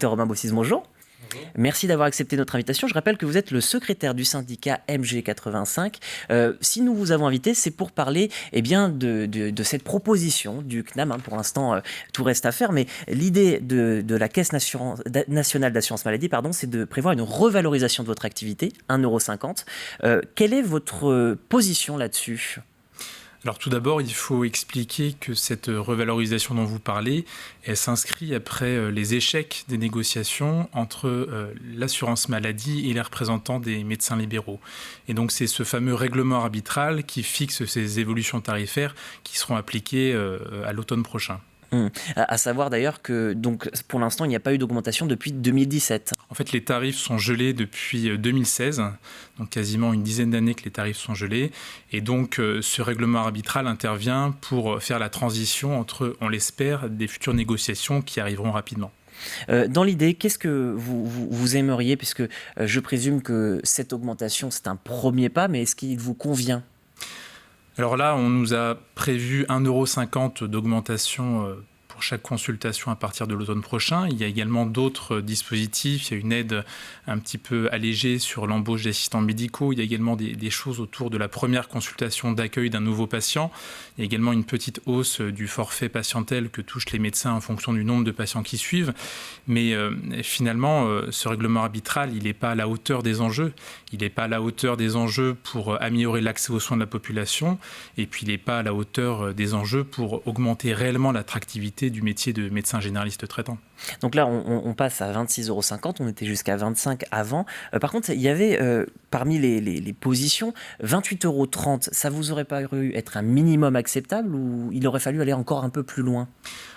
Docteur Romain Bossis, bonjour. Merci d'avoir accepté notre invitation. Je rappelle que vous êtes le secrétaire du syndicat MG85. Si nous vous avons invité, c'est pour parler de cette proposition du CNAM. Pour l'instant, tout reste à faire, mais l'idée de la Caisse nationale d'assurance maladie, c'est de prévoir une revalorisation de votre activité, 1,50 €. Quelle est votre position là-dessus ? Alors tout d'abord, il faut expliquer que cette revalorisation dont vous parlez, elle s'inscrit après les échecs des négociations entre l'assurance maladie et les représentants des médecins libéraux. Et donc c'est ce fameux règlement arbitral qui fixe ces évolutions tarifaires qui seront appliquées à l'automne prochain. À savoir d'ailleurs que donc, pour l'instant, il n'y a pas eu d'augmentation depuis 2017. En fait, les tarifs sont gelés depuis 2016, donc quasiment une dizaine d'années que les tarifs sont gelés. Et donc, ce règlement arbitral intervient pour faire la transition entre, on l'espère, des futures négociations qui arriveront rapidement. Dans l'idée, qu'est-ce que vous aimeriez, puisque je présume que cette augmentation, c'est un premier pas, mais est-ce qu'il vous convient ? Alors là, on nous a prévu 1,50 € d'augmentation pour chaque consultation à partir de l'automne prochain. Il y a également d'autres dispositifs. Il y a une aide un petit peu allégée sur l'embauche d'assistants médicaux. Il y a également des choses autour de la première consultation d'accueil d'un nouveau patient. Il y a également une petite hausse du forfait patientèle que touchent les médecins en fonction du nombre de patients qui suivent. Mais finalement, ce règlement arbitral, il n'est pas à la hauteur des enjeux. Il n'est pas à la hauteur des enjeux pour améliorer l'accès aux soins de la population. Et puis, il n'est pas à la hauteur des enjeux pour augmenter réellement l'attractivité du métier de médecin généraliste traitant. Donc là, on passe à 26,50 €, on était jusqu'à 25 € avant. Par contre, il y avait parmi les positions, 28,30 €. Ça vous aurait paru être un minimum acceptable ou il aurait fallu aller encore un peu plus loin ?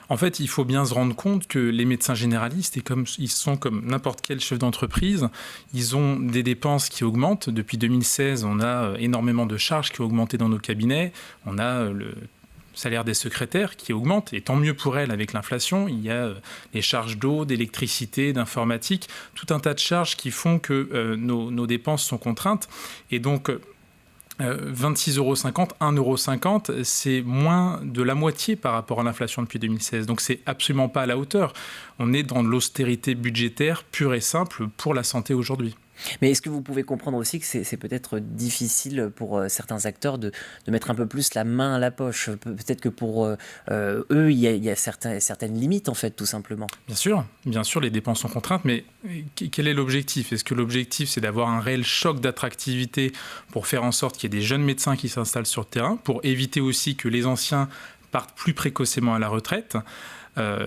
En fait, il faut bien se rendre compte que les médecins généralistes, ils sont comme n'importe quel chef d'entreprise, ils ont des dépenses qui augmentent. Depuis 2016, on a énormément de charges qui ont augmenté dans nos cabinets. On a le salaire des secrétaires qui augmente, et tant mieux pour elles avec l'inflation. Il y a les charges d'eau, d'électricité, d'informatique, tout un tas de charges qui font que nos dépenses sont contraintes. Et donc, 26,50 €, 1,50 €, c'est moins de la moitié par rapport à l'inflation depuis 2016. Donc, c'est absolument pas à la hauteur. On est dans de l'austérité budgétaire pure et simple pour la santé aujourd'hui. Mais est-ce que vous pouvez comprendre aussi que c'est peut-être difficile pour certains acteurs de mettre un peu plus la main à la poche ? Peut-être que pour eux, il y a certaines limites, en fait, tout simplement. Bien sûr, les dépenses sont contraintes, mais quel est l'objectif ? Est-ce que l'objectif, c'est d'avoir un réel choc d'attractivité pour faire en sorte qu'il y ait des jeunes médecins qui s'installent sur le terrain, pour éviter aussi que les anciens partent plus précocement à la retraite ?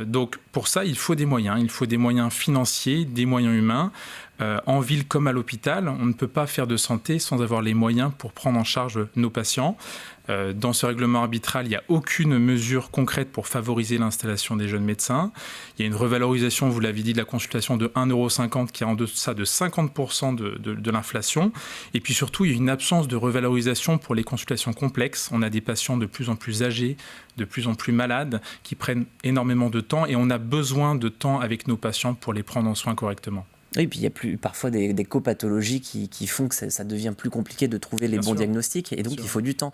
Donc pour ça, il faut des moyens. Il faut des moyens financiers, des moyens humains. En ville comme à l'hôpital, on ne peut pas faire de santé sans avoir les moyens pour prendre en charge nos patients. Dans ce règlement arbitral, il n'y a aucune mesure concrète pour favoriser l'installation des jeunes médecins. Il y a une revalorisation, vous l'avez dit, de la consultation de 1,50 € qui est en deçà de 50% de l'inflation. Et puis surtout, il y a une absence de revalorisation pour les consultations complexes. On a des patients de plus en plus âgés, de plus en plus malades, qui prennent énormément de temps, et on a besoin de temps avec nos patients pour les prendre en soin correctement. Oui, puis il y a parfois des copathologies qui font que ça devient plus compliqué de trouver les bons diagnostics, et donc il faut du temps.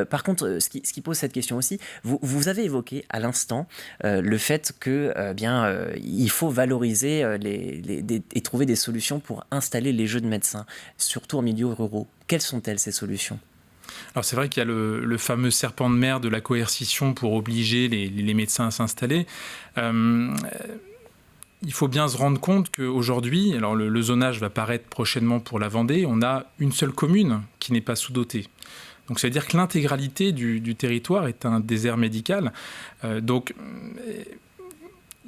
Par contre, ce qui pose cette question aussi, vous avez évoqué à l'instant le fait que il faut valoriser et trouver des solutions pour installer les jeunes médecins, surtout en milieu ruraux. Quelles sont-elles, ces solutions ? Alors c'est vrai qu'il y a le fameux serpent de mer de la coercition pour obliger les médecins à s'installer. Il faut bien se rendre compte qu'aujourd'hui, alors le zonage va paraître prochainement pour la Vendée, on a une seule commune qui n'est pas sous-dotée. Donc ça veut dire que l'intégralité du territoire est un désert médical. Donc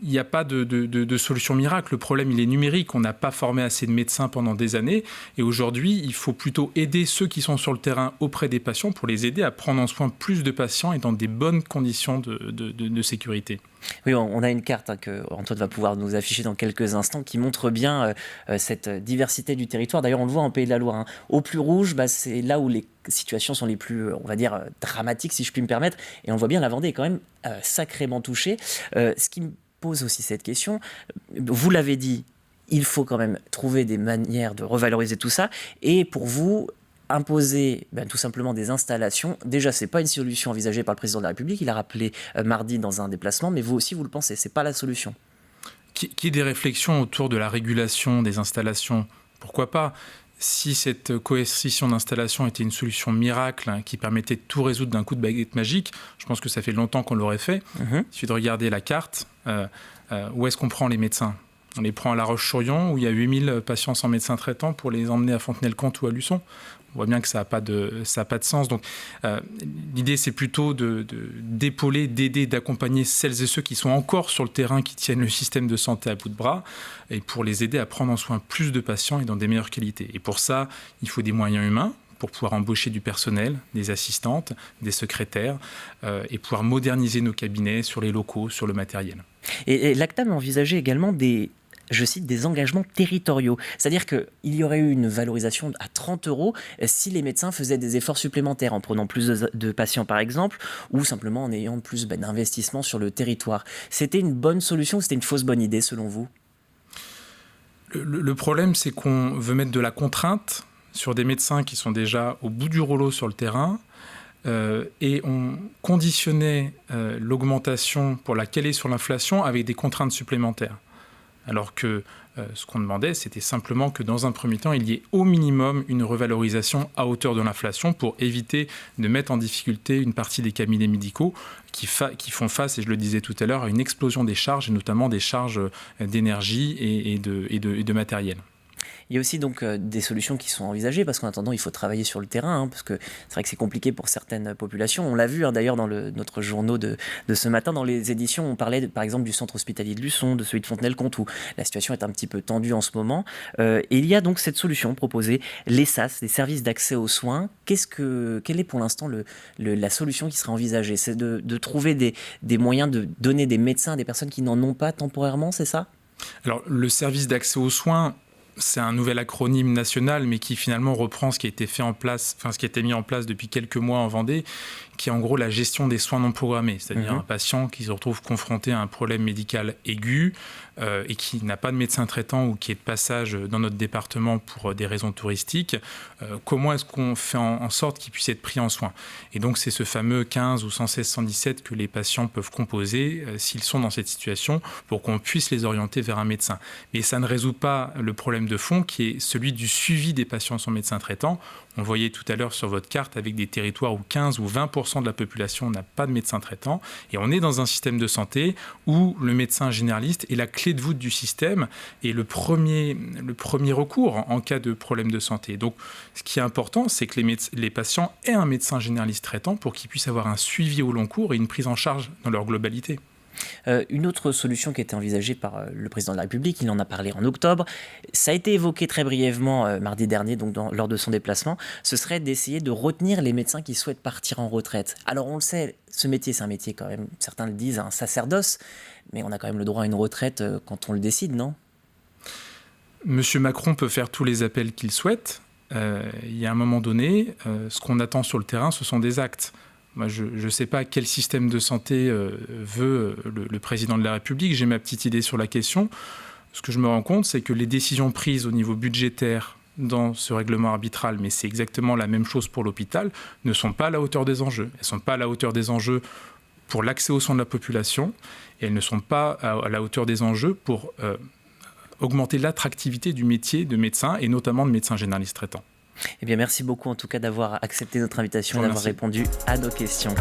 il n'y a pas de solution miracle. Le problème, il est numérique. On n'a pas formé assez de médecins pendant des années. Et aujourd'hui, il faut plutôt aider ceux qui sont sur le terrain auprès des patients pour les aider à prendre en soin plus de patients et dans des bonnes conditions de sécurité. Oui, on a une carte que Antoine va pouvoir nous afficher dans quelques instants qui montre bien cette diversité du territoire. D'ailleurs, on le voit en Pays de la Loire. Au plus rouge, c'est là où les situations sont les plus, on va dire, dramatiques, si je puis me permettre. Et on voit bien la Vendée est quand même sacrément touchée. Ce qui me pose aussi cette question, vous l'avez dit, il faut quand même trouver des manières de revaloriser tout ça. Et pour vous, imposer tout simplement des installations, déjà, ce n'est pas une solution envisagée par le président de la République. Il a rappelé mardi dans un déplacement, mais vous aussi, vous le pensez, ce n'est pas la solution. qu'il y ait des réflexions autour de la régulation des installations, pourquoi pas. Si cette coercition d'installation était une solution miracle qui permettait de tout résoudre d'un coup de baguette magique, je pense que ça fait longtemps qu'on l'aurait fait. Il suffit de regarder la carte. Où est-ce qu'on prend les médecins ? On les prend à La Roche-sur-Yon, où il y a 8000 patients sans médecin traitant, pour les emmener à Fontenay-le-Comte ou à Luçon. On voit bien que ça n'a pas de sens. Donc, l'idée, c'est plutôt d'épauler, d'aider, d'accompagner celles et ceux qui sont encore sur le terrain, qui tiennent le système de santé à bout de bras, et pour les aider à prendre en soin plus de patients et dans des meilleures qualités. Et pour ça, il faut des moyens humains, pour pouvoir embaucher du personnel, des assistantes, des secrétaires, et pouvoir moderniser nos cabinets sur les locaux, sur le matériel. Et l'ACTAM envisageait également je cite, des engagements territoriaux. C'est-à-dire qu'il y aurait eu une valorisation à 30 € si les médecins faisaient des efforts supplémentaires en prenant plus de patients, par exemple, ou simplement en ayant plus d'investissements sur le territoire. C'était une bonne solution ou c'était une fausse bonne idée, selon vous ? Le problème, c'est qu'on veut mettre de la contrainte sur des médecins qui sont déjà au bout du rouleau sur le terrain, et on conditionnait l'augmentation pour la caler sur l'inflation avec des contraintes supplémentaires. Alors que ce qu'on demandait, c'était simplement que dans un premier temps, il y ait au minimum une revalorisation à hauteur de l'inflation pour éviter de mettre en difficulté une partie des cabinets médicaux qui font face, et je le disais tout à l'heure, à une explosion des charges, et notamment des charges d'énergie et de matériel. Il y a aussi donc des solutions qui sont envisagées, parce qu'en attendant, il faut travailler sur le terrain, parce que c'est vrai que c'est compliqué pour certaines populations. On l'a vu d'ailleurs dans notre journaux de ce matin, dans les éditions, on parlait par exemple du centre hospitalier de Luçon, de celui de Fontenay-le-Comte, où la situation est un petit peu tendue en ce moment. Et il y a donc cette solution proposée, les SAS, les services d'accès aux soins. Quelle est pour l'instant la solution qui serait envisagée ? C'est de trouver des moyens de donner des médecins à des personnes qui n'en ont pas temporairement, c'est ça ? Alors, le service d'accès aux soins, c'est un nouvel acronyme national, mais qui finalement reprend ce qui a été mis en place depuis quelques mois en Vendée, qui est en gros la gestion des soins non programmés, c'est-à-dire un patient qui se retrouve confronté à un problème médical aigu et qui n'a pas de médecin traitant ou qui est de passage dans notre département pour des raisons touristiques. Comment est-ce qu'on fait en sorte qu'il puisse être pris en soin ? Et donc c'est ce fameux 15 ou 116 117 que les patients peuvent composer s'ils sont dans cette situation, pour qu'on puisse les orienter vers un médecin. Mais ça ne résout pas le problème de fond qui est celui du suivi des patients sans médecin traitant. On voyait tout à l'heure sur votre carte avec des territoires où 15 ou 20% de la population n'a pas de médecin traitant. Et on est dans un système de santé où le médecin généraliste est la clé de voûte du système et le premier recours en cas de problème de santé. Donc, ce qui est important, c'est que les patients aient un médecin généraliste traitant pour qu'ils puissent avoir un suivi au long cours et une prise en charge dans leur globalité. Une autre solution qui a été envisagée par le président de la République, il en a parlé en octobre, ça a été évoqué très brièvement mardi dernier, donc lors de son déplacement, ce serait d'essayer de retenir les médecins qui souhaitent partir en retraite. Alors on le sait, ce métier, c'est un métier quand même, certains le disent, un sacerdoce, mais on a quand même le droit à une retraite quand on le décide, non ? Monsieur Macron peut faire tous les appels qu'il souhaite. Il y a un moment donné, ce qu'on attend sur le terrain, ce sont des actes. Moi, je ne sais pas quel système de santé veut le président de la République. J'ai ma petite idée sur la question. Ce que je me rends compte, c'est que les décisions prises au niveau budgétaire dans ce règlement arbitral, mais c'est exactement la même chose pour l'hôpital, ne sont pas à la hauteur des enjeux. Elles ne sont pas à la hauteur des enjeux pour l'accès aux soins de la population, et elles ne sont pas à la hauteur des enjeux pour augmenter l'attractivité du métier de médecin, et notamment de médecin généraliste traitant. Eh bien, merci beaucoup en tout cas d'avoir accepté notre invitation et d'avoir répondu à nos questions.